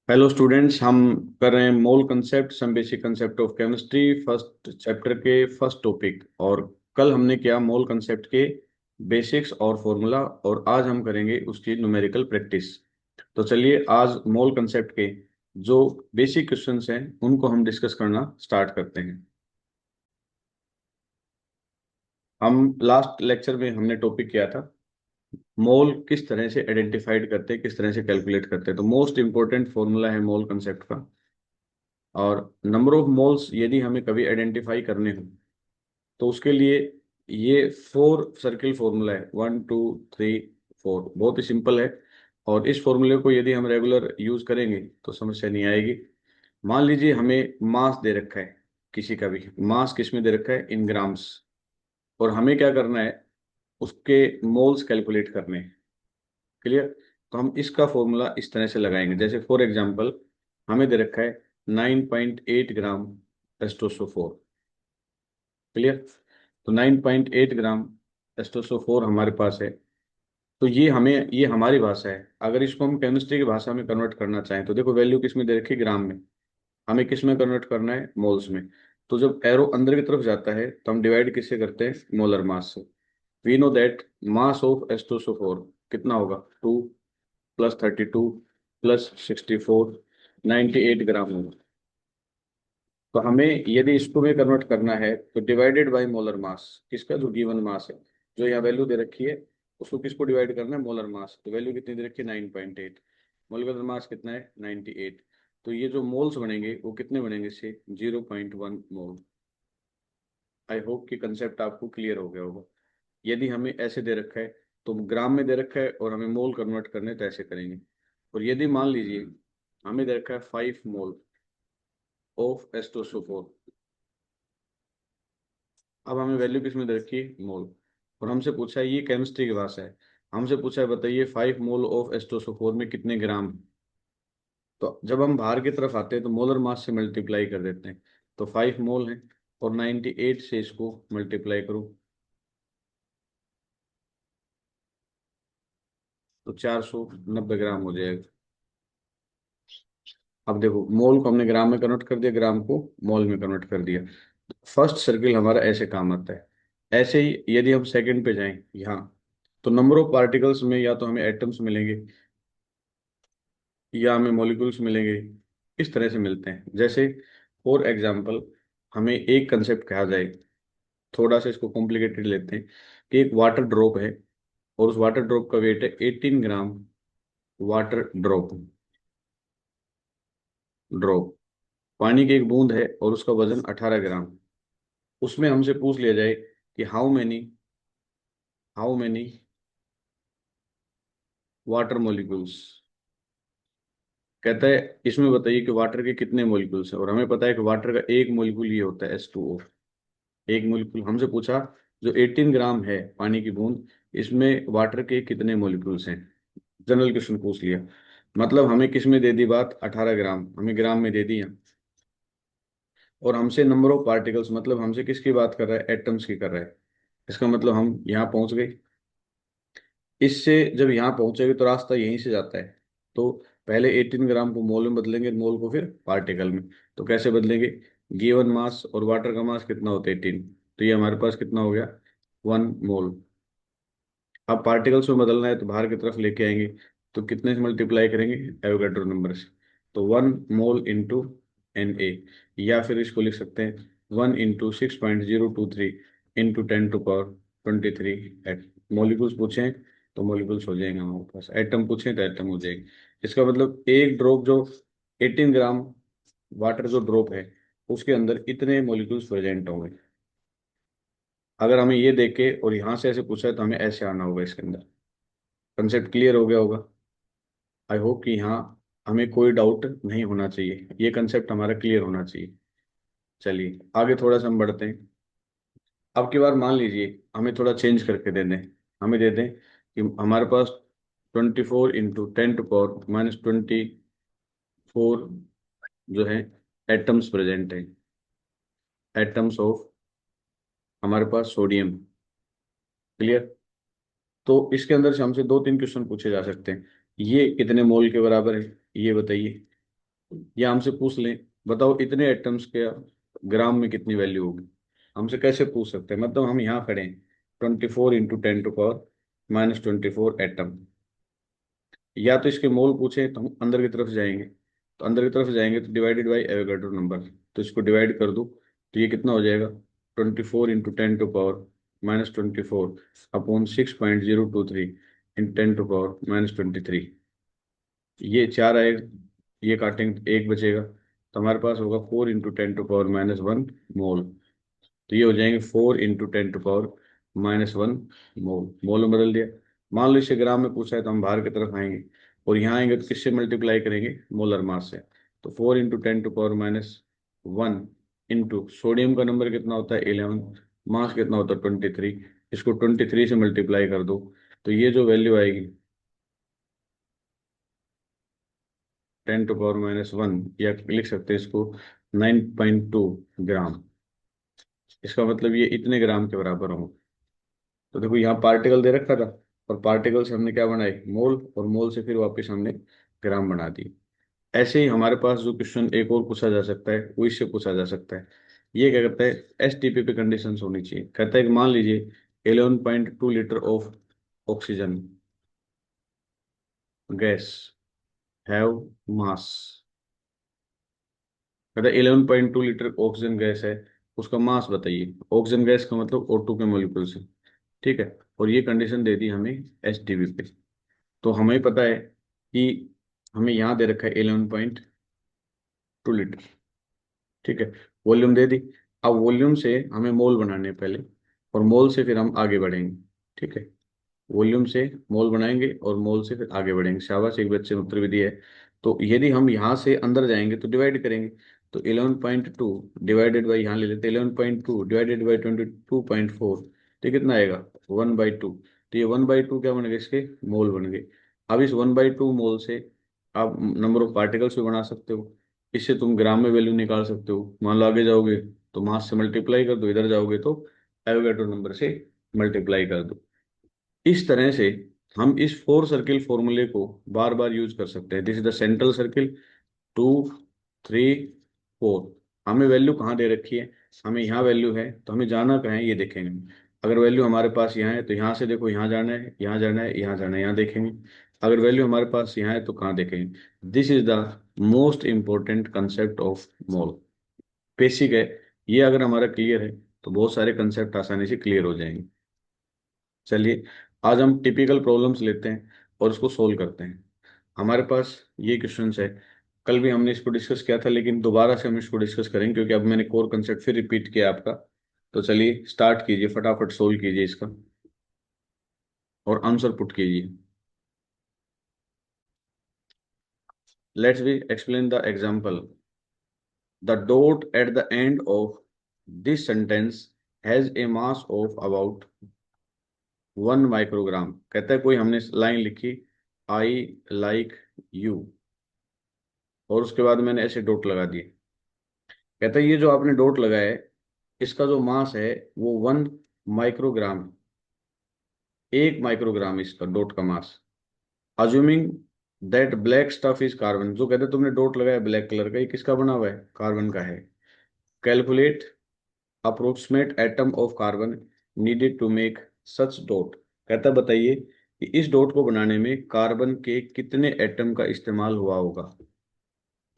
Hello students, हम कर रहे हैं mole concept, some basic concept of chemistry, first chapter के फर्स्ट टॉपिक। और कल हमने किया मोल कंसेप्ट के बेसिक्स और फॉर्मूला, और आज हम करेंगे उसकी न्यूमेरिकल प्रैक्टिस। तो चलिए आज मोल कंसेप्ट के जो बेसिक क्वेश्चंस हैं उनको हम डिस्कस करना स्टार्ट करते हैं। हम लास्ट लेक्चर में हमने टॉपिक किया था मोल किस तरह से आइडेंटिफाइड करते हैं, किस तरह से कैलकुलेट करते हैं। तो मोस्ट इंपॉर्टेंट फॉर्मूला है मोल कंसेप्ट का। और नंबर ऑफ मोल्स यदि हमें कभी आइडेंटिफाई करने हो तो उसके लिए ये फोर सर्किल फॉर्मूला है, 1 2 3 4, बहुत ही सिंपल है। और इस फॉर्मूले को यदि हम रेगुलर यूज करेंगे तो समस्या नहीं आएगी। मान लीजिए हमें मास दे रखा है, किसी का भी मास किस में दे रखा है, इन ग्राम्स। और हमें क्या करना है, उसके मोल्स कैलकुलेट करने हैं। क्लियर। तो हम इसका फॉर्मूला इस तरह से लगाएंगे, जैसे फॉर एग्जांपल हमें दे रखा है 9.8 ग्राम टेस्टोस्टेरोन। क्लियर। तो 9.8 ग्राम टेस्टोस्टेरोन हमारे पास है। तो ये हमारी भाषा है। अगर इसको हम केमिस्ट्री की भाषा में कन्वर्ट करना चाहें तो देखो वैल्यू किस में दे रखी है, ग्राम में। हमें किस में कन्वर्ट करना है, मोल्स में। तो जब एरो अंदर की तरफ जाता है तो हम डिवाइड किससे करते हैं, मोलर मास से। We know that mass of एस्टोसोफोर कितना होगा, 2 + 32 + 64, 98 ग्राम होगा। तो हमें यदि इसको में कन्वर्ट करना है तो डिवाइडेड बाय मोलर मास, किसका, जो गिवन मास है, जो यहाँ वैल्यू दे रखी है, उसको किसको डिवाइड करना है, मोलर मास। तो वैल्यू कितनी दे रखी है, 9.8। मोलर मास कितना है, 98। तो ये जो मोल्स बनेंगे वो कितने बनेंगे, इससे 0.1 मोल। आई होप कि कंसेप्ट आपको क्लियर हो गया होगा। यदि हमें ऐसे दे रखा है तो ग्राम में दे रखा है, और हमें मोल कन्वर्ट करने हैं, तो ऐसे करेंगे। और यदि मान लीजिए हमें दे रखा है 5 मोल ऑफ एस्टोसोफोर। अब हमें वैल्यू किस में दे रखी है, मोल। और हमसे पूछा है, ये केमिस्ट्री की भाषा है, हमसे पूछा है बताइए 5 मोल ऑफ एस्टोसोफोर में कितने ग्राम है। तो जब हम बाहर की तरफ आते हैं तो मोलर मास से मल्टीप्लाई कर देते हैं। तो 5 मोल है, और 98 से इसको मल्टीप्लाई करो तो 490 ग्राम हो जाएगा। अब देखो मोल को हमने ग्राम में कन्वर्ट कर दिया, ग्राम को मोल में कन्वर्ट कर दिया। फर्स्ट सर्किल हमारा ऐसे काम आता है। ऐसे ही यदि हम सेकंड पे जाएं यहाँ, तो नंबर ऑफ पार्टिकल्स में या तो हमें एटम्स मिलेंगे या हमें मॉलिक्यूल्स मिलेंगे। इस तरह से मिलते हैं। जैसे फॉर एग्जांपल हमें एक कंसेप्ट कहा जाए, थोड़ा सा इसको कॉम्प्लिकेटेड लेते हैं, कि एक वाटर ड्रॉप है और उस वाटर ड्रॉप का वेट है 18 ग्राम। वाटर ड्रॉप, ड्रॉप पानी की एक बूंद है और उसका वजन 18 ग्राम। उसमें हमसे पूछ लिया जाए कि हाउ मेनी वाटर मॉलिक्यूल्स। कहता है इसमें बताइए कि वाटर के कितने मॉलिक्यूल्स हैं, और हमें पता है कि वाटर का एक मॉलिक्यूल ये होता है H2O। एक मॉलिक्यूल हमसे पूछा, जो 18 ग्राम है पानी की बूंद, इसमें वाटर के कितने मॉलिक्यूल्स हैं। जनरल क्वेश्चन पूछ लिया, मतलब हमें किस में दे दी बात, 18 ग्राम हमें ग्राम में दे दी है। और हमसे नंबर ऑफ पार्टिकल्स, मतलब हमसे किसकी बात कर रहा है, एटम्स की कर रहा है। इसका मतलब हम यहाँ पहुंच गए। इससे जब यहाँ पहुंचेंगे तो रास्ता यहीं से जाता है। तो पहले 18 ग्राम को मोल में बदलेंगे, मोल को फिर पार्टिकल में। तो कैसे बदलेंगे, गिवन मास और वाटर का मास कितना होता है, 18। तो ये हमारे पास कितना हो गया, 1 मोल। अब पार्टिकल्स में बदलना है तो बाहर की तरफ लेके आएंगे। तो कितने से मल्टीप्लाई करेंगे, एवोगैड्रो नंबर से। तो 1 मोल इंटू Na, या फिर इसको लिख सकते हैं 1 × 6.023 × 10⁻23 एट। मॉलिक्यूल्स पूछें तो मॉलिक्यूल्स हो जाएंगे हमारे पास, एटम पूछें तो एटम हो जाएंगे। इसका मतलब एक ड्रॉप जो 18 ग्राम वाटर जो ड्रॉप है, उसके अंदर इतने मॉलिक्यूल्स प्रेजेंट होंगे। अगर हमें ये देख के और यहाँ से ऐसे पूछा है तो हमें ऐसे आना होगा इसके अंदर। कंसेप्ट क्लियर हो गया होगा। आई होप कि यहाँ हमें कोई डाउट नहीं होना चाहिए, ये कंसेप्ट हमारा क्लियर होना चाहिए। चलिए आगे थोड़ा सा हम बढ़ते हैं। अब की बार मान लीजिए हमें थोड़ा चेंज करके दे दें। हमें दे दें कि हमारे पास 24 × 10⁻24 जो है एटम्स प्रेजेंट है, एटम्स ऑफ हमारे पास सोडियम। क्लियर। तो इसके अंदर से हमसे 2 3 क्वेश्चन पूछे जा सकते हैं। ये कितने मोल के बराबर है, ये बताइए। या हमसे पूछ लें बताओ इतने एटम्स के ग्राम में कितनी वैल्यू होगी, हमसे कैसे पूछ सकते हैं, मतलब हम यहाँ खड़े हैं 24 × 10⁻⁻24 एटम, या तो इसके मोल पूछे तो हम अंदर की तरफ जाएंगे, तो अंदर की तरफ जाएंगे तो डिवाइडेड बाई एवोगाड्रो नंबर, तो इसको डिवाइड कर दो तो ये कितना हो जाएगा 24 × 10⁻⁻24 अपॉन 6.023 इन 10⁻⁻23, ये चार आएगा, ये काटेंगे तो एक बचेगा, तो हमारे पास होगा 4 × 10⁻⁻1 मोल, तो ये हो जाएंगे 4 × 10⁻⁻1 मोल, मोल में बदल दिया। मान लो इसे ग्राम में पूछा है तो हम बाहर की तरफ आएंगे और यहाँ आएंगे तो किससे मल्टीप्लाई करेंगे, मोलर मास से, तो 4 × 10⁻⁻1 इंटू सोडियम का नंबर कितना होता है 11, मास कितना होता है 23, इसको 23 से मल्टीप्लाई कर दो तो ये जो वैल्यू आएगी 10⁻⁻1, या लिख सकते हैं इसको 9.2 ग्राम, इसका मतलब ये इतने ग्राम के बराबर होंगे। तो देखो यहाँ पार्टिकल दे रखा था और पार्टिकल से हमने क्या बनाए मोल, और मोल से फिर वापस हमने ग्राम बना दी। ऐसे ही हमारे पास जो क्वेश्चन एक और पूछा जा सकता है वो इससे पूछा जा सकता है। ये क्या करता है एसटीपी पे कंडीशंस होनी चाहिए, कहता है कि मान लीजिए 11.2 litre of oxygen guys have मास, कहता है 11.2 लीटर ऑक्सीजन गैस है, उसका मास बताइए, ऑक्सीजन गैस का मतलब O2 के मोलिक्यूल से, ठीक है, और ये कंडीशन दे दी हमें एसटीपी पे। तो हमें पता है कि हमें यहाँ दे रखा है 11.2 लीटर, ठीक है, वॉल्यूम दे दी। अब वॉल्यूम से हमें मोल बनाने हैं पहले, और मोल से फिर हम आगे बढ़ेंगे, ठीक है, वॉल्यूम से मोल बनाएंगे और मोल से फिर आगे बढ़ेंगे, शाबाश एक बच्चे ने उत्तर भी दिया है। तो यदि हम यहाँ से अंदर जाएंगे तो डिवाइड करेंगे, तो 11.2 डिवाइडेड बाई यहाँ ले लेते 11.2 डिवाइडेड बाई 22.4, तो ये कितना आएगा 1/2, तो ये 1/2 क्या बन गए इसके मोल बन गए। अब इस 1/2 मोल से आप नंबर ऑफ पार्टिकल्स भी बना सकते हो, इससे तुम ग्राम में वैल्यू निकाल सकते हो, मान लो आगे जाओगे तो मास से मल्टीप्लाई कर दो, इधर जाओगे तो एवोगैड्रो नंबर से मल्टीप्लाई कर दो। इस तरह से हम इस फोर सर्किल फॉर्मूले को बार बार यूज कर सकते हैं। This is the central circle, 2, 3, 4, हमें वैल्यू कहाँ दे रखी है, हमें यहाँ वैल्यू है तो हमें जाना कहाँ है ये देखेंगे। अगर वैल्यू हमारे पास यहाँ है तो यहाँ से देखो यहाँ जाना है, यहाँ जाना है, यहाँ जाना है, यहाँ देखेंगे। अगर वैल्यू हमारे पास यहाँ है तो कहाँ देखेंगे। This is the most important concept of mole, basic है, ये अगर हमारा क्लियर है तो बहुत सारे कंसेप्ट आसानी से क्लियर हो जाएंगे। चलिए आज हम टिपिकल प्रॉब्लम्स लेते हैं और उसको सोल्व करते हैं। हमारे पास ये क्वेश्चंस है, कल भी हमने इसको डिस्कस किया था लेकिन दोबारा से हम इसको डिस्कस करेंगे क्योंकि अब मैंने कोर कंसेप्ट फिर रिपीट किया आपका। तो चलिए स्टार्ट कीजिए, फटाफट सोल्व कीजिए इसका और आंसर पुट कीजिए। Let's be explain the example. The dot at the end of this sentence has a mass of about 1 microgram, कहता है कोई हमने लाइन लिखी आई लाइक यू और उसके बाद मैंने ऐसे डॉट लगा दिए, कहता है ये जो आपने डॉट लगाया है इसका जो मास है वो 1 माइक्रोग्राम, 1 माइक्रोग्राम इसका डॉट का mass. Assuming that black stuff is carbon, जो कहते हैं तुमने डॉट लगाया ब्लैक कलर का, ये किसका बना हुआ है कार्बन का है। Calculate approximate atom of carbon needed to make such dot, कहता है बताइए कि इस डॉट को बनाने में कार्बन के कितने एटम का इस्तेमाल हुआ होगा।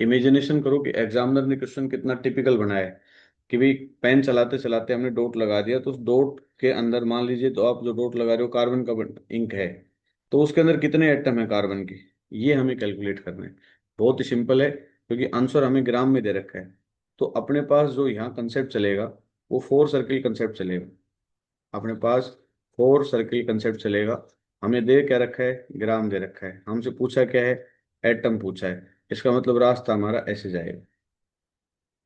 इमेजिनेशन करो कि एग्जामिनर ने क्वेश्चन कितना टिपिकल बनाया है कि भाई पेन चलाते चलाते हमने डॉट लगा दिया, तो उस डॉट के अंदर मान लीजिए तो आप जो डॉट लगा रहे हो कार्बन का इंक है, तो उसके अंदर कितने एटम है कार्बन के, ये हमें कैलकुलेट करना है। बहुत ही सिंपल है क्योंकि आंसर हमें ग्राम में दे रखा है। तो अपने पास जो यहाँ कंसेप्ट चलेगा वो फोर सर्किल कंसेप्ट चलेगा, अपने पास फोर सर्किल कंसेप्ट चलेगा। हमें दे क्या रखा है ग्राम दे रखा है, हमसे पूछा क्या है एटम पूछा है, इसका मतलब रास्ता हमारा ऐसे जाएगा।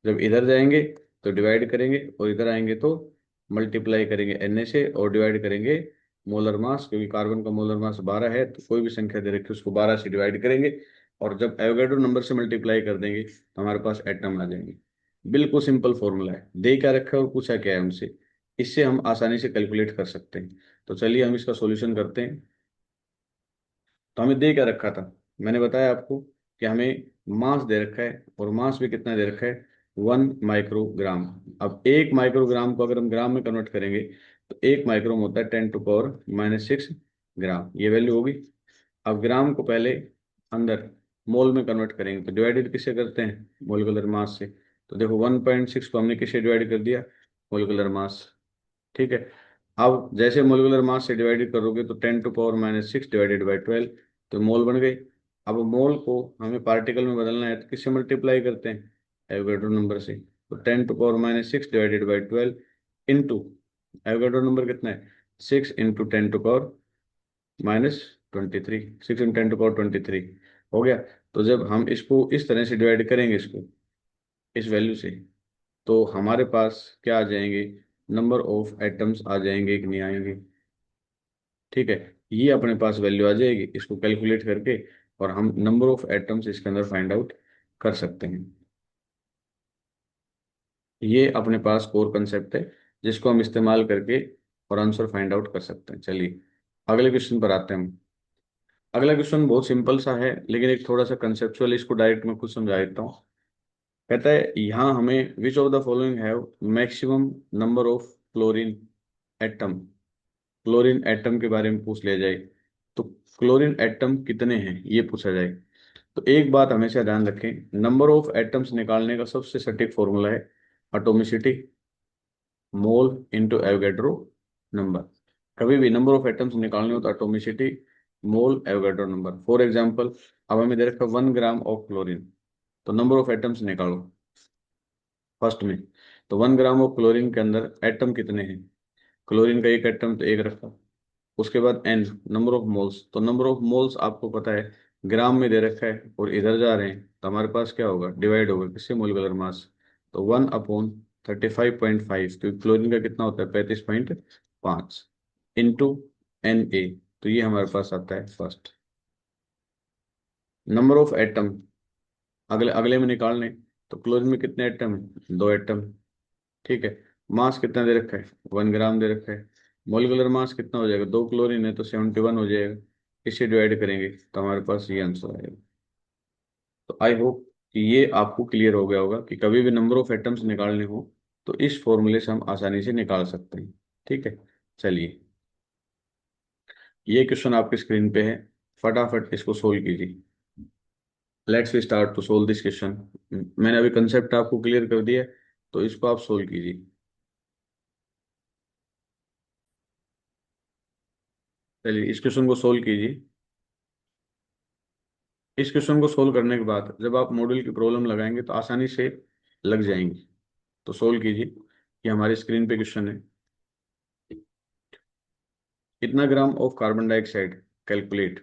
जब इधर जाएंगे तो डिवाइड करेंगे और इधर आएंगे तो मल्टीप्लाई करेंगे Na से और डिवाइड करेंगे मोलर मास, क्योंकि कार्बन का मोलर मास 12 है तो कोई भी संख्या दे रखी है उसको 12 से डिवाइड करेंगे और जब एवोगैड्रो नंबर से मल्टीप्लाई कर देंगे तो हमारे पास एटम आ जाएंगे। बिल्कुल सिंपल फॉर्मूला है, दे क्या रखा है और पूछा क्या है हमसे, इससे हम आसानी से कैलकुलेट कर सकते हैं। तो चलिए हम इसका सॉल्यूशन करते हैं। तो हमें दे क्या रखा था, मैंने बताया आपको कि हमें मास दे रखा है, और मास भी कितना दे रखा है, 1 माइक्रोग्राम। अब 1 माइक्रोग्राम को अगर हम ग्राम में कन्वर्ट करेंगे तो 1 माइक्रोम होता है 10⁻⁶ ग्राम, ये वैल्यू होगी। अब ग्राम को पहले अंदर मोल में कन्वर्ट करेंगे तो डिवाइडेड किससे करते हैं, मोलिकुलर मास से। तो देखो 1.6 को हमने किससे डिवाइड कर दिया, मोलिकुलर मास। ठीक है, अब जैसे मोलिकुलर मास से डिवाइडेड करोगे तो 10⁻⁶ डिवाइडेड बाई 12, तो मोल बन गई। अब मोल को हमें पार्टिकल में बदलना है तो किससे मल्टीप्लाई करते हैं, एवोगैड्रो नंबर से। तो 10⁻⁶ divided by 12 into, Avogadro number कितना है, 6 × 10⁻⁻23, 6 × 10⁻23 हो गया। तो जब हम इसको इस तरह से डिवाइड करेंगे, इसको इस वैल्यू से, तो हमारे पास क्या आ जाएंगे, नंबर ऑफ एटम्स आ जाएंगे कि नहीं आएंगे। ठीक है, ये अपने पास वैल्यू आ जाएगी, इसको कैलकुलेट करके और हम नंबर ऑफ एटम्स इसके अंदर फाइंड आउट कर सकते हैं। ये अपने पास कोर कंसेप्ट है जिसको हम इस्तेमाल करके और आंसर फाइंड आउट कर सकते हैं। चलिए अगले क्वेश्चन पर आते हैं हम। अगला क्वेश्चन बहुत सिंपल सा है, लेकिन एक थोड़ा सा कंसेप्चुअल, इसको डायरेक्ट मैं खुद समझा देता हूँ। कहता है यहाँ हमें which of the following have maximum number of chlorine atom, chlorine atom के बारे में पूछ लिया जाए तो क्लोरीन एटम कितने हैं ये पूछा जाए। तो एक बात हमेशा ध्यान रखें, नंबर ऑफ एटम्स निकालने का सबसे सटीक फॉर्मूला है atomicity, mole into Avogadro number. कभी भी नंबर ऑफ एटम्स निकालने हो तो atomicity, mole, Avogadro number. For example, अब हमें दे रखा 1 ग्राम ऑफ क्लोरीन, तो नंबर ऑफ एटम्स निकालो फर्स्ट में। तो 1 ग्राम ऑफ क्लोरीन के अंदर एटम कितने हैं, क्लोरीन का एक एटम तो एक रखा। उसके बाद एन, नंबर ऑफ मोल्स, तो नंबर ऑफ मोल्स आपको पता है ग्राम में दे रखा है और इधर जा रहे हैं, तो हमारे पास क्या होगा, डिवाइड होगा किससे, मोलिकुलर मास। तो 1/35.5, क्योंकि क्लोरीन का कितना होता है 35.5 इंटू Na, तो ये हमारे पास आता है फर्स्ट। नंबर ऑफ एटम अगले अगले में निकालने, तो क्लोरीन में कितने एटम है, 2 एटम। ठीक है, मास कितना दे रखा है, 1 ग्राम दे रखा है। मोलिकुलर मास कितना हो जाएगा, 2 क्लोरीन है तो 71 हो जाएगा। इसे डिवाइड करेंगे तो हमारे पास ये आंसर आएगा। तो आई होप कि ये आपको क्लियर हो गया होगा कि कभी भी नंबर ऑफ एटम्स निकालने हो तो इस फॉर्मूले से हम आसानी से निकाल सकते हैं। ठीक है, चलिए ये क्वेश्चन आपकी स्क्रीन पे है, फटाफट इसको सोल्व कीजिए। Let's we start to solve this question. मैंने अभी कंसेप्ट आपको क्लियर कर दिया है, तो इसको आप सोल्व कीजिए। चलिए इस क्वेश्चन को सोल्व कीजिए। इस क्वेश्चन को सोल्व करने के बाद जब आप मॉड्यूल की प्रॉब्लम लगाएंगे तो आसानी से लग जाएंगी। तो सोल्व कीजिए, ये हमारी स्क्रीन पे क्वेश्चन है। कितना gram of carbon dioxide calculate.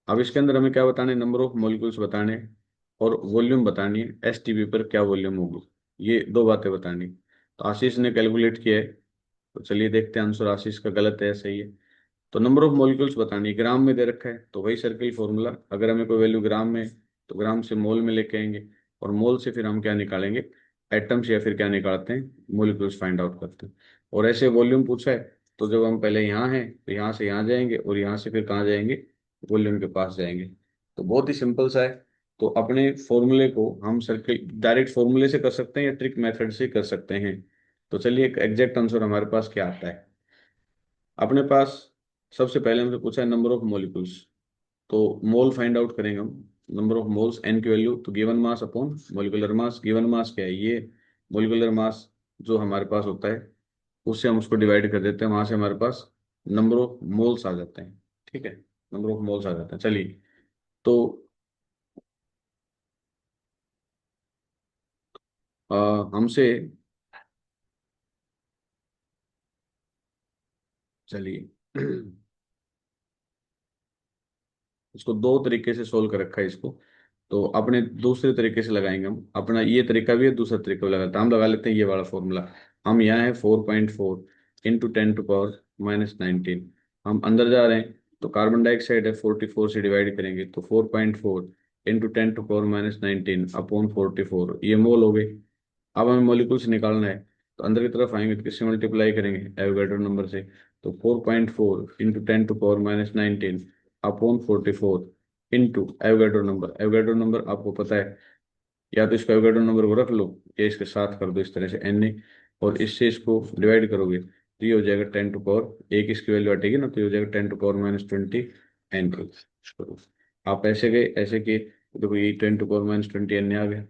अब इसके अंदर हमें क्या बताने, नंबर ऑफ मॉलिक्यूल्स बताने और वॉल्यूम बतानी है, एसटीपी पर क्या वॉल्यूम होगी, ये दो बातें बतानी। तो आशीष ने कैलकुलेट किया है, तो चलिए देखते हैं आंसर आशीष का गलत है या सही है। तो नंबर ऑफ मॉलिक्यूल्स बतानी है, ग्राम में दे रखा है तो वही सर्किल फॉर्मूला, अगर हमें कोई वैल्यू ग्राम में तो ग्राम से मोल में लेके आएंगे, और मोल से फिर हम क्या निकालेंगे, एटम्स, या फिर क्या निकालते हैं, मॉलिक्यूल्स फाइंड आउट करते हैं। और ऐसे वॉल्यूम पूछा है तो जब हम पहले यहाँ हैं तो यहाँ से यहाँ जाएंगे और यहाँ से फिर कहाँ जाएंगे, वॉल्यूम के पास जाएंगे। तो बहुत ही सिंपल सा है। तो अपने फॉर्मूले को हम सर्किल डायरेक्ट फॉर्मूले से कर सकते हैं या ट्रिक मेथड से कर सकते हैं। तो चलिए एक एग्जैक्ट आंसर हमारे पास क्या आता है। अपने पास सबसे पहले हमसे पूछा है नंबर ऑफ मॉलिक्यूल्स, तो मोल फाइंड आउट करेंगे हम। नंबर ऑफ मोल्स एन की वैल्यू तो given mass upon molecular mass, given मास क्या है, ये मॉलिकुलर मास जो हमारे पास होता है उससे हम उसको डिवाइड कर देते हैं, वहां से हमारे पास नंबर ऑफ मोल्स आ जाते हैं। ठीक है, नंबर ऑफ मोल्स आ जाते हैं। चलिए तो हमसे, चलिए इसको दो तरीके से सोल्व कर रखा है इसको, तो अपने दूसरे तरीके से लगाएंगे हम। अपना ये तरीका भी है, दूसरा तरीका भी लगाते हैं, हम लगा लेते हैं ये वाला फॉर्मूला। हम यहाँ है 4.4 इंटू 10⁻⁻19, हम अंदर जा रहे हैं तो कार्बन डाइऑक्साइड है 44 से डिवाइड करेंगे तो 4.4 इंटू 10⁻⁻19 अपॉन 44, ये मोल हो गए। अब हमें मॉलिक्यूल्स निकालना है, तो अंदर की तरफ आएंगे तो किससे मल्टीप्लाई करेंगे, एवोगैड्रो नंबर से। तो 4.4 into 10⁻⁻19 upon 44, into Avogadro number. Avogadro number आपको पता है, या तो इसको एवोगैड्रो नंबर को रख लो या इसके साथ कर दो इस तरह से Na, और इससे इसको डिवाइड करोगे तो ये हो जाएगा 10 टू पावर, एक इसकी वैल्यू हटेगी ना, तो ये हो जाएगा 10 टू पावर -20 N। आप ऐसे गए ऐसे किए, देखो ये 10 टू पावर -20 N आ गया।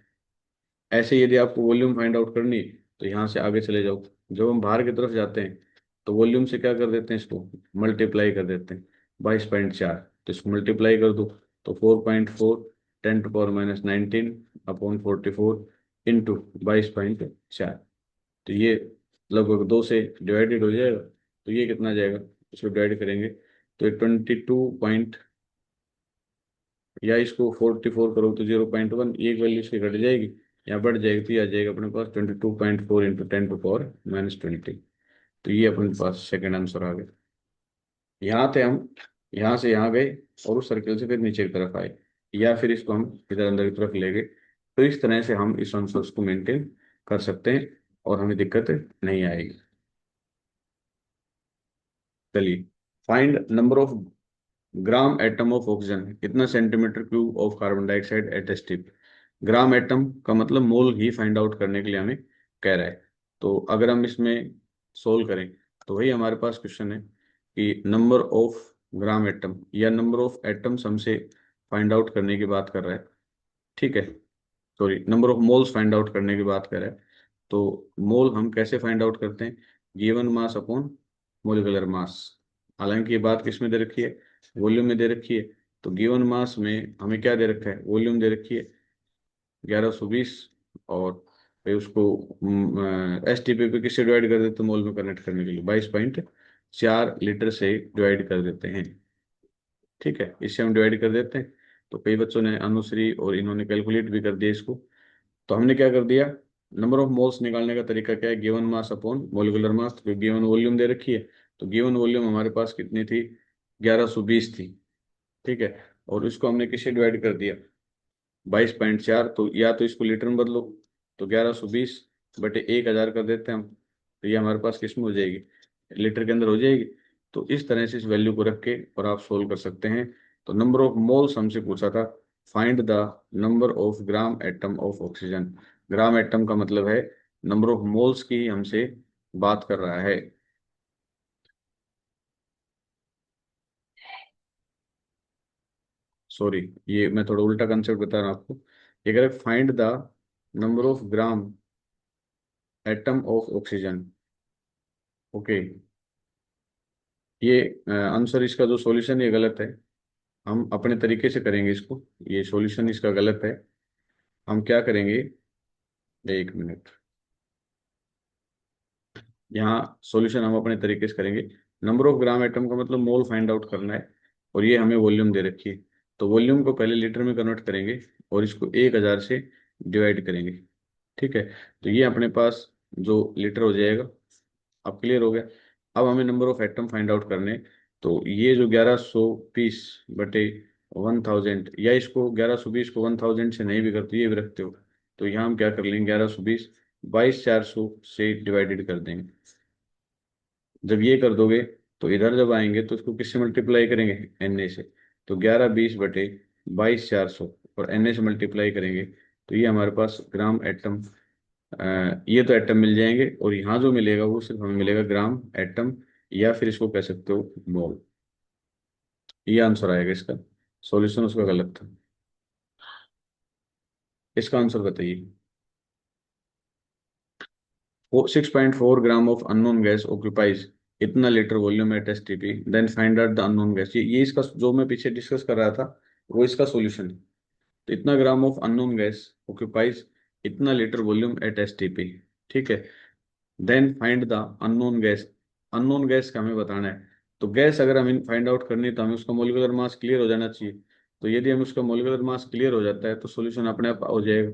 ऐसे यदि आपको वॉल्यूम फाइंड आउट करनी है तो यहाँ से आगे चले जाओ। जब हम बाहर की तरफ जाते हैं तो वॉल्यूम से क्या कर देते हैं, इसको मल्टीप्लाई कर देते हैं 22.4, तो इसको मल्टीप्लाई कर दो तो 4.4 10 टू पावर -19 अपॉन 44 इंटू 22.4, तो ये लगभग 2 से डिवाइडेड हो जाएगा। तो ये कितना जाएगा, इसको डिवाइड करेंगे तो ये 22 या इसको 44 करो तो 0.1, एक वैल्यू इसकी घट जाएगी, यहाँ बढ़ जाएगी, तो ये आ जाएगा अपने पास 22.4 इंटू 10 टू पावर -20। तो ये अपने पास सेकंड आंसर आ गया। यहाँ थे हम, यहाँ से यहाँ गए और उस सर्कल से फिर नीचे की तरफ आए, या फिर इसको हम इधर अंदर की तरफ ले गए। तो इस तरह से हम इस आंसर्स को मेंटेन कर सकते हैं और हमें दिक्कत नहीं आएगी। चलिए, find number of gram atom of oxygen, कितना centimetre cube of carbon dioxide at S T P. Gram atom का मतलब मोल ही फाइंड आउट करने के लिए हमें कह रहा है। तो अगर हम इसमें सोल्व करें तो वही हमारे पास क्वेश्चन है कि नंबर ऑफ ग्राम एटम या नंबर ऑफ एटम्स हमसे फाइंड आउट करने की बात कर रहा है। ठीक है, sorry, number of moles find out करने की बात कर रहा है। तो मोल हम कैसे फाइंड आउट करते हैं, गिवन मास अपॉन मोलिकुलर मास। हालांकि ये बात किस में दे रखी है, वॉल्यूम में दे रखी है। तो गिवन मास में हमें क्या दे रखा है, वॉल्यूम दे रखी है 1120, और फिर उसको एस टी पी पे किससे डिवाइड कर देते हैं, मोल में कन्वर्ट करने के लिए 22.4 लीटर से डिवाइड कर देते हैं। ठीक है, इससे हम डिवाइड कर देते हैं। तो कई बच्चों ने, अनुश्री और इन्होंने कैलकुलेट भी कर दिया इसको। तो हमने क्या कर दिया, नंबर ऑफ मोल्स निकालने का तरीका क्या है, given mass upon molecular mass. तो गिवन वॉल्यूम दे रखी है, तो गिवन वॉल्यूम हमारे पास कितनी थी, 1120 थी। ठीक है, और इसको हमने किससे डिवाइड कर दिया, 22.4। तो या तो इसको लीटर में बदलो, तो 1120/1000 कर देते हैं हम, तो ये हमारे पास किस में हो जाएगी, लीटर के अंदर हो जाएगी। तो इस तरह से इस वैल्यू को रख के और आप सोल्व कर सकते हैं। तो नंबर ऑफ मोल्स हमसे पूछा था, find the number of gram atom of oxygen. Gram atom का मतलब है नंबर ऑफ मोल्स की हमसे बात कर रहा है। सॉरी, ये मैं थोड़ा उल्टा कंसेप्ट बता रहा हूँ आपको। ये कह रहे find the number of gram atom of oxygen. Okay, ये आंसर इसका जो सॉल्यूशन ये गलत है, हम अपने तरीके से करेंगे इसको। ये सॉल्यूशन इसका गलत है। हम क्या करेंगे, एक मिनट, यहाँ सॉल्यूशन हम अपने तरीके से करेंगे। नंबर ऑफ ग्राम एटम का मतलब मोल फाइंड आउट करना है, और ये हमें वॉल्यूम दे रखी है। तो वॉल्यूम को पहले लीटर में कन्वर्ट करेंगे और इसको 1000 से डिवाइड करेंगे। ठीक है, तो ये अपने पास जो लीटर हो जाएगा। अब क्लियर हो गया। अब हमें number of atom find out करने हैं। तो ये जो 1120/1000, या इसको 1120 को 1000 से नहीं भी करते, ये भी रखते हो, तो यहाँ हम क्या कर लेंगे, 1120 22,400 से डिवाइडेड कर देंगे। जब ये कर दोगे तो इधर जब आएंगे तो इसको किससे मल्टीप्लाई करेंगे, एन ए से। तो 1120/22,400 और एन ए से मल्टीप्लाई करेंगे तो ये हमारे पास ग्राम एटम, ये तो एटम मिल जाएंगे, और यहाँ जो मिलेगा वो सिर्फ हमें मिलेगा ग्राम एटम, या फिर इसको कह सकते हो मोल। ये आंसर आएगा इसका, सॉल्यूशन उसका गलत था। इसका आंसर बताइए। वो 6.4 gram of unknown gas occupies इतना litre volume at S T P, then find out the unknown gas. ये इसका जो मैं पीछे डिस्कस कर रहा था वो इसका सॉल्यूशन है। तो इतना gram of unknown gas occupies इतना litre volume at S T P. ठीक है, then find the unknown gas. Unknown gas का हमें बताना है। तो गैस अगर हमें फाइंड आउट करनी है तो हमें उसका मोलिकुलर मास क्लियर हो जाना चाहिए। तो यदि हमें उसका मोलिकुलर मास क्लियर हो जाता है तो सॉल्यूशन अपने आप हो जाएगा।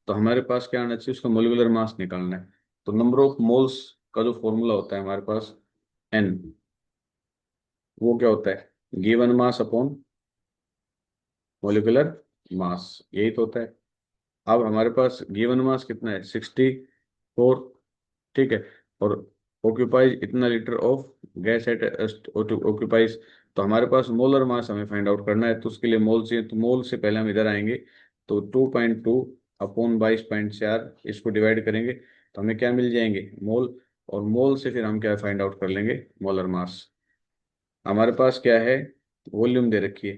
तो हमारे पास क्या आना चाहिए, उसका मोलिकुलर मास निकालना है। तो नंबर ऑफ मोल्स का जो फॉर्मूला होता है हमारे पास, एन, वो क्या होता है, गिवन मास अपॉन मोलिकुलर मास, यही तो होता है। अब हमारे पास गिवन मास कितना है, 64। ठीक है, और ऑक्यूपाइज इतना litre of gas at occupies तो हमारे पास मोलर मास हमें फाइंड आउट करना है, तो उसके लिए मोल चाहिए, तो मोल से पहले हम इधर आएंगे, तो 2.2 अपॉन 22.4 इसको डिवाइड करेंगे तो हमें क्या मिल जाएंगे, मोल। और मोल से फिर हम क्या फाइंड आउट कर लेंगे, मोलर मास। हमारे पास क्या है, वॉल्यूम दे रखी है,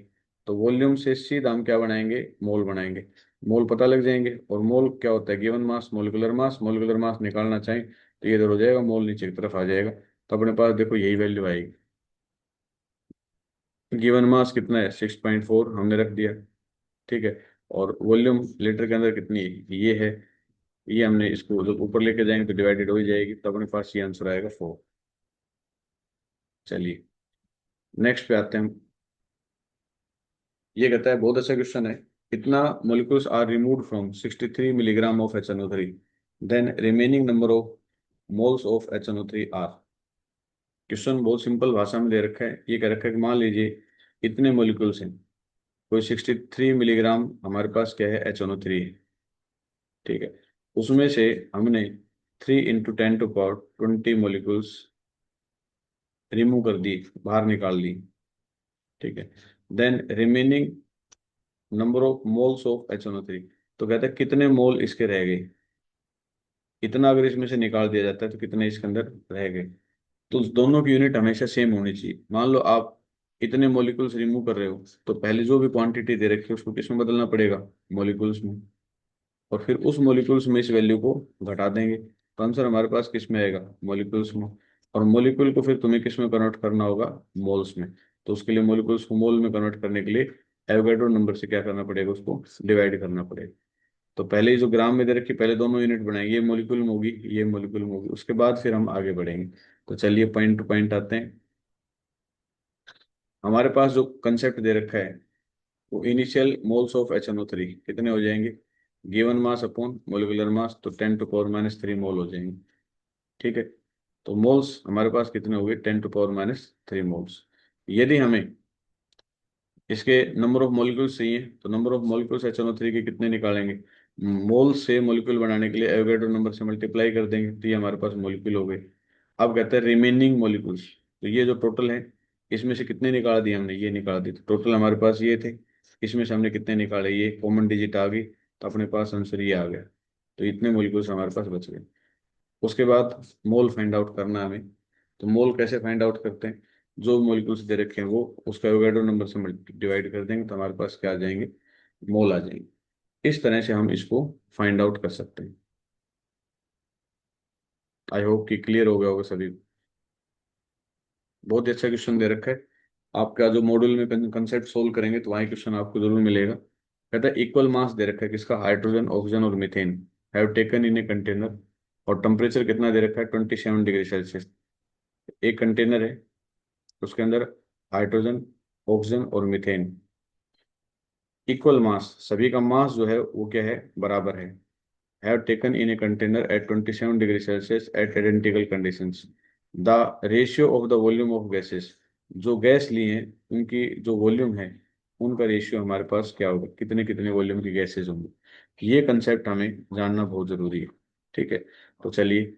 तो वॉल्यूम से सीधा हम क्या बनाएंगे, मोल बनाएंगे। मोल पता लग जाएंगे, और मोल क्या होता है, given mass molecular mass. Molecular mass निकालना चाहें तो ये इधर हो जाएगा, मोल नीचे की तरफ आ जाएगा। तो अपने पास देखो यही वैल्यू आएगी। गिवन मास कितना है, 6.4 हमने रख दिया, ठीक है। और वॉल्यूम लीटर के अंदर कितनी है, ये है। ये हमने इसको जब ऊपर लेके जाएंगे तो डिवाइडेड हो ही जाएगी, तो अपने पास ये आंसर आएगा 4। चलिए नेक्स्ट पे आते हैं हम। ये कहता है, बहुत अच्छा क्वेश्चन है। इतना molecules are removed from 63 milligram of HNO3, then remaining number of moles of HNO3 are. Question बहुत सिंपल भाषा में दे रखा है। ये कह रखा है कि मान लीजिए इतने मोलिक्यूल्स हैं, कोई 63 मिलीग्राम हमारे पास क्या है, HNO3 है, ठीक है। उसमें से हमने 3 × 10⁻20 मोलिक्यूल्स रिमूव कर दी, बाहर निकाल दी, ठीक है। Then remaining number of moles of HNO3, तो कहते हैं कितने मोल इसके रह गए, इतना अगर इसमें से निकाल दिया जाता है तो कितने इसके अंदर रह गए। तो दोनों की यूनिट हमेशा सेम होनी चाहिए। मान लो आप इतने मॉलिक्यूल्स रिमूव कर रहे हो, तो पहले जो भी क्वांटिटी दे रखी है उसको किस में बदलना पड़ेगा, मॉलिक्यूल्स में। और फिर उस मॉलिक्यूल्स में इस वैल्यू को घटा देंगे, तो आंसर हमारे पास किस में आएगा, मॉलिक्यूल्स में। और मॉलिक्यूल को फिर तुम्हें किस में कन्वर्ट करना होगा, मोल्स में। तो उसके लिए मॉलिक्यूल्स को मोल में कन्वर्ट करने के लिए एवोगैड्रो नंबर से क्या करना पड़ेगा, उसको डिवाइड करना पड़ेगा। तो पहले ही जो ग्राम में दे रखी, पहले दोनों यूनिट बनाएंगे, ये मोलिकुल में होगी, ये मोलिकुल में होगी, उसके बाद फिर हम आगे बढ़ेंगे। तो चलिए पॉइंट टू पॉइंट आते हैं। हमारे पास जो कंसेप्ट दे रखा है, वो इनिशियल मोल्स ऑफ HNO3 कितने हो जाएंगे, given mass upon molecular mass, तो 10⁻³ मोल हो जाएंगे, ठीक है। तो मोल्स हमारे पास कितने हो गए, 10⁻³ मोल्स। यदि हमें इसके नंबर ऑफ मॉलिक्यूल्स चाहिए, तो नंबर ऑफ मॉलिक्यूल्स HNO3 के कितने निकालेंगे, मोल से मॉलिक्यूल बनाने के लिए एवोगैड्रो नंबर से मल्टीप्लाई कर देंगे, तो ये हमारे पास मॉलिक्यूल हो गए। अब कहते हैं रिमेनिंग मॉलिक्यूल्स, तो ये जो टोटल है, इसमें से कितने निकाल दिए हमने, ये निकाल दिए, तो टोटल हमारे पास ये थे। इसमें से हमने कितने निकाले, ये कॉमन डिजिट आ गई, तो अपने पास आंसर ये आ गया। तो इतने मॉलिक्यूल्स हमारे पास बच गए। उसके बाद मोल फाइंड आउट करना है हमें। तो मोल कैसे फाइंड आउट करते हैं, जो मॉलिक्यूल्स दे रखे हैं वो उसका एवोगैड्रो नंबर से डिवाइड कर देंगे, तो हमारे पास क्या आ जाएंगे, मोल आ जाएंगे। इस तरह से हम इसको फाइंड आउट कर सकते हैं। आई होप कि क्लियर हो गया होगा सभी। बहुत ही अच्छा क्वेश्चन दे रखा है। आपका जो मॉड्यूल में कंसेप्ट सोल्व करेंगे तो वहाँ क्वेश्चन आपको जरूर मिलेगा। कहता है इक्वल मास दे रखा है किसका, हाइड्रोजन ऑक्सीजन और methane have taken in a container, और टेम्परेचर कितना दे रखा है, 27 डिग्री सेल्सियस। एक कंटेनर है, उसके अंदर हाइड्रोजन, ऑक्सीजन और मीथेन, इक्वल मास, सभी का मास जो है वो क्या है, बराबर है। Have taken in a container at 27 degree Celsius at identical conditions. The ratio of the volume of gases, जो गैस लिए हैं उनकी जो वॉल्यूम है, उनका रेशियो हमारे पास क्या होगा, कितने कितने वॉल्यूम की गैसेज होंगी। ये कंसेप्ट हमें जानना बहुत जरूरी है, ठीक है। तो चलिए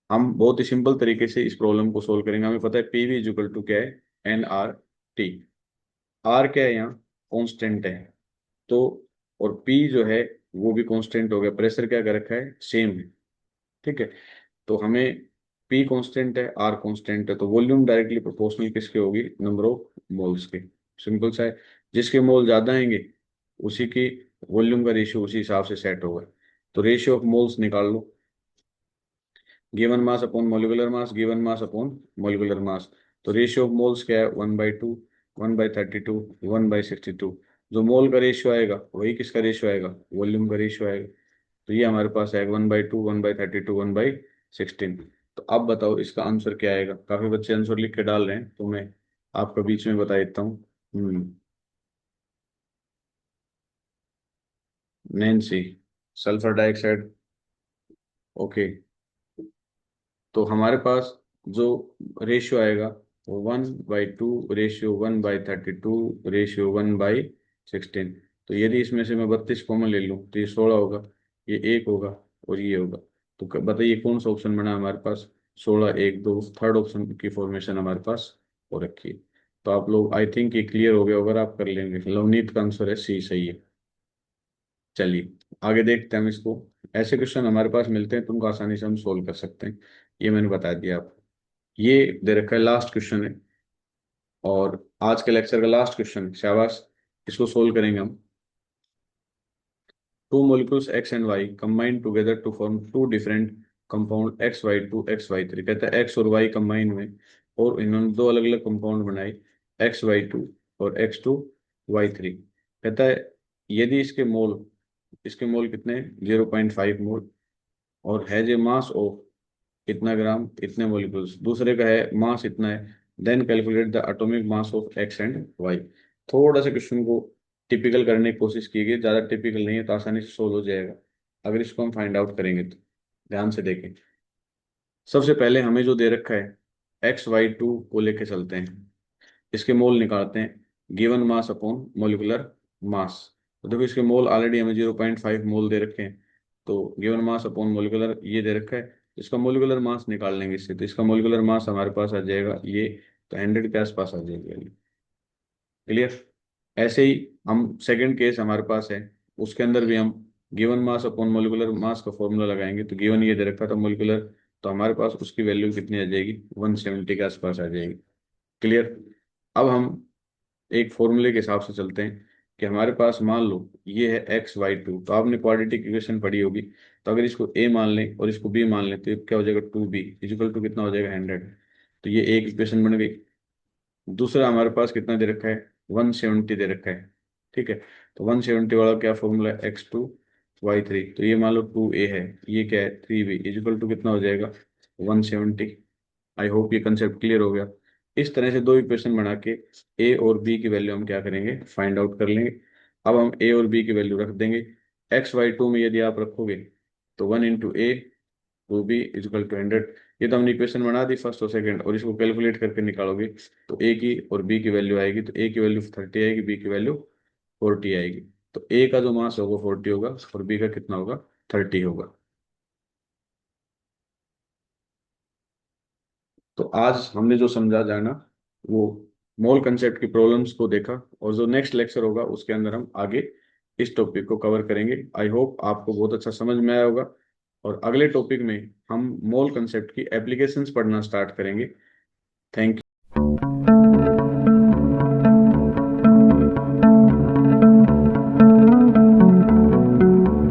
हम बहुत ही सिंपल तरीके से इस प्रॉब्लम को सोल्व करेंगे। हमें पता है P V is equal to क्या है, nRT। आर क्या है यहाँ, कांस्टेंट है, तो और पी जो है वो भी कांस्टेंट हो गया, प्रेशर क्या कर रखा है, सेम है, ठीक है। तो हमें पी कांस्टेंट है, आर कांस्टेंट है, तो वॉल्यूम डायरेक्टली प्रोपोर्शनल किसके होगी, नंबर ऑफ मोल्स के। सिंपल सा है, जिसके मोल ज्यादा आएंगे उसी की वॉल्यूम का रेशियो उसी हिसाब से सेट होगा। तो रेशियो ऑफ मोल्स निकाल लो, given mass upon molecular mass, given mass upon molecular mass. तो रेशियो ऑफ मोल्स क्या है, 1/2, 1/32, 1/62। जो मोल का रेशियो आएगा वही किसका रेशियो आएगा, वॉल्यूम का रेशियो आएगा। तो ये हमारे पास आएगा 1/2, 1/32, 1/16। तो अब बताओ इसका आंसर क्या आएगा। काफी बच्चे आंसर लिख के डाल रहे हैं, तो मैं आपको बीच में बता देता हूँ। Nancy, sulphur dioxide, okay. तो हमारे पास जो रेशियो आएगा वो 1/2, रेशियो 1/32, रेशियो 1/16। तो यदि इसमें से मैं 32 कॉमन ले लूँ तो ये 16 होगा, ये एक होगा और ये होगा। तो बताइए कौन सा ऑप्शन बना हमारे पास, 16, 1, 2, थर्ड ऑप्शन की फॉर्मेशन हमारे पास हो रखी है। तो आप लोग आई थिंक ये क्लियर हो गया अगर आप कर लेंगे। लवनीत का आंसर है सी, सही है। चलिए आगे देखते हैं हम इसको। ऐसे क्वेश्चन हमारे पास मिलते हैं तो उनको आसानी से हम सोल्व कर सकते हैं। ये मैंने बता दिया आपको। ये दे रखा है, लास्ट क्वेश्चन है और आज के लेक्चर का लास्ट क्वेश्चन। शाबाश, इसको सोल्व करेंगे हम। Two molecules X and Y combine together to form two different compound XY2 XY3। कहता है X और Y कंबाइन हुए और इन्होंने दो अलग अलग कंपाउंड बनाए, XY2 और X2Y3। कहता है यदि इसके मोल कितने, 0.5 मोल, और हैज ए मास ऑफ इतना ग्राम इतने मॉलिक्यूल्स, दूसरे का है मास इतना है, then calculate the atomic mass of X and Y. थोड़ा सा क्वेश्चन को टिपिकल करने की कोशिश कीजिए, ज़्यादा टिपिकल नहीं है तो आसानी से सोल्व हो जाएगा अगर इसको हम फाइंड आउट करेंगे तो। ध्यान से देखें। सबसे पहले हमें जो दे रखा है XY2 को लेके चलते हैं, इसके मोल निकालते हैं, given mass upon molecular mass. तो देखो इसके मोल ऑलरेडी हमें 0.5 मोल दे रखे हैं, तो गिवन मास अपॉन मोलिकुलर ये दे रखा है। इसका मोलिकुलर मास निकाल लेंगे इससे, तो इसका मोलिकुलर मास हमारे पास आ जाएगा ये, तो 100 के आसपास आ जाएगा। क्लियर। ऐसे ही हम सेकंड केस हमारे पास है, उसके अंदर भी हम गिवन मास अपॉन मोलिकुलर मास का फॉर्मूला लगाएंगे, तो गिवन ये दे रखा था मोलिकुलर, तो हमारे पास उसकी वैल्यू कितनी आ जाएगी, 170 के आसपास आ जाएगी। क्लियर। अब हम एक फॉर्मूले के हिसाब से चलते हैं कि हमारे पास मान लो ये है XY2, तो आपने क्वाड्रेटिक इक्वेशन पढ़ी होगी, तो अगर इसको A मान लें और इसको B मान लें तो ये क्या हो जाएगा, 2B इजिकल टू कितना हो जाएगा, 100। तो ये एक इक्वेशन बन गई। दूसरा हमारे पास कितना दे रखा है, 170 दे रखा है। ठीक है, तो 170 वाला क्या फॉर्मूला है, X2Y3, तो ये मान लो 2A है, ये क्या है 3B इजिकल टू कितना हो जाएगा, 170। आई होप ये कंसेप्ट क्लियर हो गया। इस तरह से दो इक्वेशन बना के ए और बी की वैल्यू हम क्या करेंगे, फाइंड आउट कर लेंगे। अब हम ए और बी की वैल्यू रख देंगे। XY2 में यदि आप रखोगे तो 1 × A 2B इजिकल टू 100। ये तो हमने इक्वेशन बना दी फर्स्ट और सेकंड, और इसको कैलकुलेट करके निकालोगे तो ए की और बी की वैल्यू आएगी, तो ए की वैल्यू 30 आएगी, बी की वैल्यू 40 आएगी। तो ए का जो मास होगा 40 होगा और बी का कितना होगा, 30 होगा। तो आज हमने जो समझा जाना वो मोल कंसेप्ट की प्रॉब्लम्स को देखा, और जो नेक्स्ट लेक्चर होगा उसके अंदर हम आगे इस टॉपिक को कवर करेंगे। आई होप आपको बहुत अच्छा समझ में आया होगा, और अगले टॉपिक में हम मोल कंसेप्ट की एप्लीकेशंस पढ़ना स्टार्ट करेंगे। थैंक